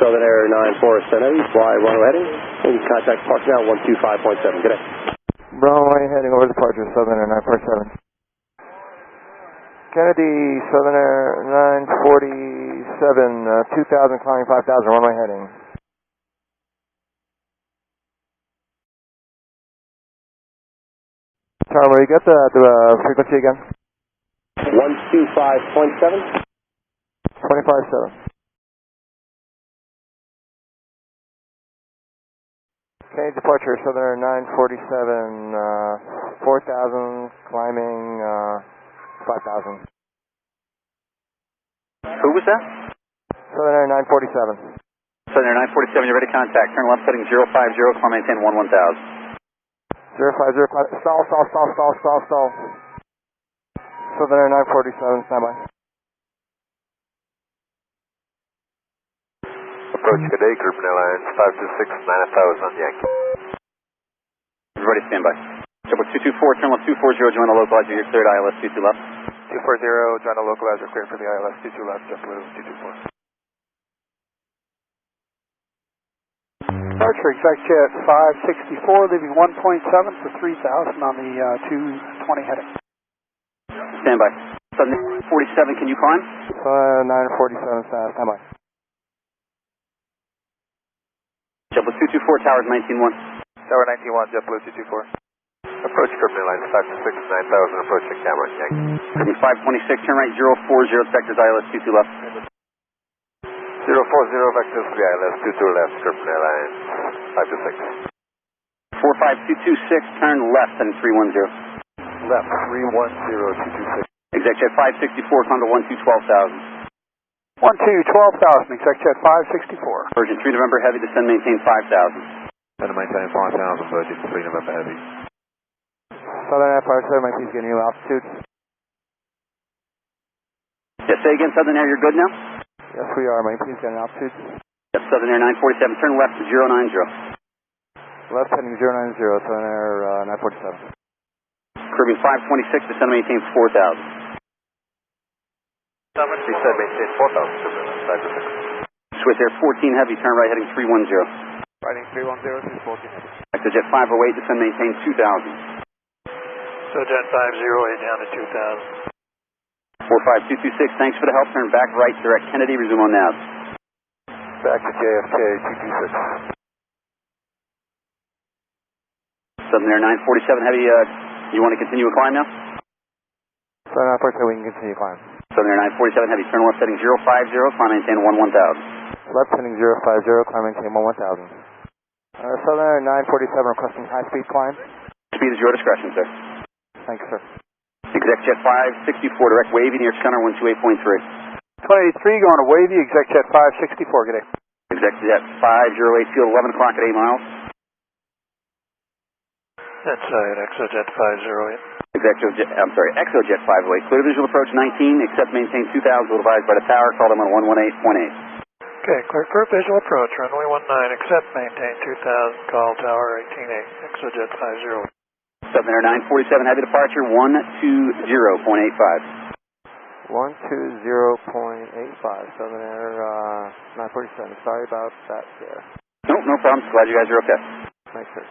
Southern Air 947 Heavy, fly runway heading. You can contact park now 125.7. Good day. Runway heading over departure, Southern Air 947. Kennedy, Southern Air 947, 2000 climbing 5000, runway heading. Tom, will you get the frequency again? 125.7. 25.7. Okay, departure, Southern Air 947, 4000, climbing 5000. Who was that? Southern Air 947. Southern Air 947, you're ready to contact. Turn left heading 050, climb maintain 1000. 050, stall. Southern Air 947, standby. Approach good day, Group Airlines 526, 9000 Yankee. Everybody stand by. Triple 224, turn left 240, join the localizer, you're cleared, ILS 22 left. 240, join the localizer, cleared for the ILS 22 left, JetBlue 224. Departure, exact jet 564, leaving 1.7 for 3000 on the 220 heading. Stand by. Southern 47, can you climb? 947, standby. JetBlue 224, towers 19-1. Tower 19-1, JetBlue 224. Approach Group Airlines 526, 9000, approaching Cameron Yankee. Group 526, turn right 040, vectors ILS 22 left. 040, vectors to the ILS 22 left, Group Airlines 526. 45226, turn left heading 310. Left 310, 226. Exact jet 564, climb to 1212000. 1212000, exact jet 564. Virgin 3 November Heavy, descend maintain 5000. Descend maintain 5000, Virgin 3 November Heavy. Southern Air 547, my please getting you altitude. Yes, say again, Southern Air, you're good now? Yes, we are, my please getting altitude. Yes, Southern Air 947, turn left to 090. Left heading 090, Southern Air 947. Caribbean 526, descend maintain 4000. Descend maintain 4000, 526. Swiss Air 14 Heavy, turn right heading 310. Riding 310, 14 Heavy. Exojet 508, descend maintain 2000. So jet 508 down to 2000. 45226, thanks for the help. Turn back right, direct Kennedy, resume on nav. Back to JFK 226. Southern Air 947 Heavy, you want to continue a climb now? Southern Air 447, we can continue climb. Southern Air 947 Heavy, turn left heading 050, climb maintain 1000. Left heading 050, climb maintain 1000. Southern Air 947 requesting high speed climb. Speed is your discretion, sir. Thank you, sir. Exec jet 564, direct wavy near center 128.3. 283 going to Wavy, exact jet 564, good day. Exec jet 508, field 11 o'clock at 8 miles. That's Exojet 508. Exojet 508, clear visual approach 19, accept maintain 2000, will advise by the tower, call them on 118.8. Okay, clear for visual approach, runway 19, accept maintain 2000, call tower 188, Exojet 508. Southern Air 947, heavy departure 120.85. 120.85, Southern Air 947. Sorry about that, sir. No problem. Glad you guys are okay. Thanks, sir.